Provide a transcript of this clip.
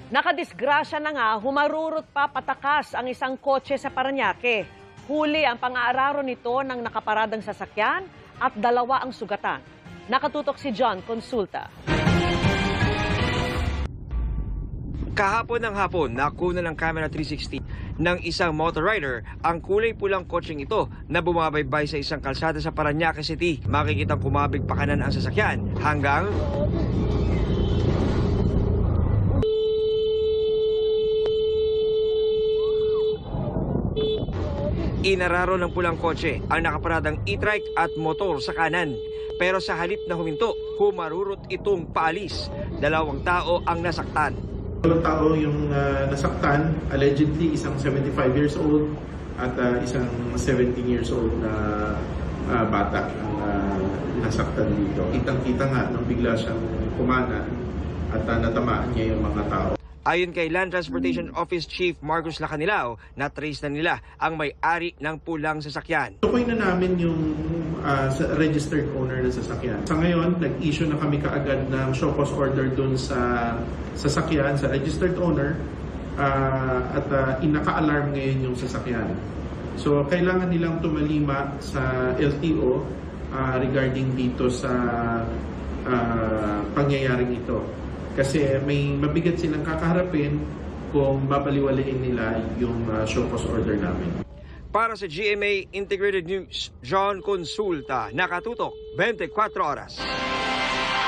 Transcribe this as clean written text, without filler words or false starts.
Nakadisgrasya na nga, humarurot pa patakas ang isang kotse sa Parañaque. Huli ang pang-aararo nito ng nakaparadang sasakyan at 2 ang sugatan. Nakatutok si John Consulta. Kahapon ng hapon, nakuna ng camera 360 ng isang motorrider ang kulay pulang kotseng ito na bumabaybay sa isang kalsada sa Parañaque City. Makikitang kumabig pa kanan ang sasakyan hanggang inararo ng pulang kotse ang nakaparadang e-trike at motor sa kanan. Pero sa halip na huminto, humarurot itong paalis. 2 tao ang nasaktan. 2 tao yung nasaktan, allegedly isang 75 years old at isang 17 years old na bata ang nasaktan dito. Kitang-kita nga nung bigla siyang kumana at natamaan niya yung mga tao. Ayon kay Land Transportation Office Chief Marcos Lacanilao, na-trace na nila ang may-ari ng pulang sasakyan. Tukoy na namin yung registered owner ng sasakyan. Sa ngayon, nag-issue na kami kaagad ng show cause order dun sa sasakyan, sa registered owner, at inaka-alarm ngayon yung sasakyan. So, kailangan nilang tumalima sa LTO regarding dito sa pangyayaring ito. Kasi may mabigat silang kakaharapin kung babaliwalain nila yung show cause order namin. Para sa GMA Integrated News, John Consulta, nakatutok 24 oras.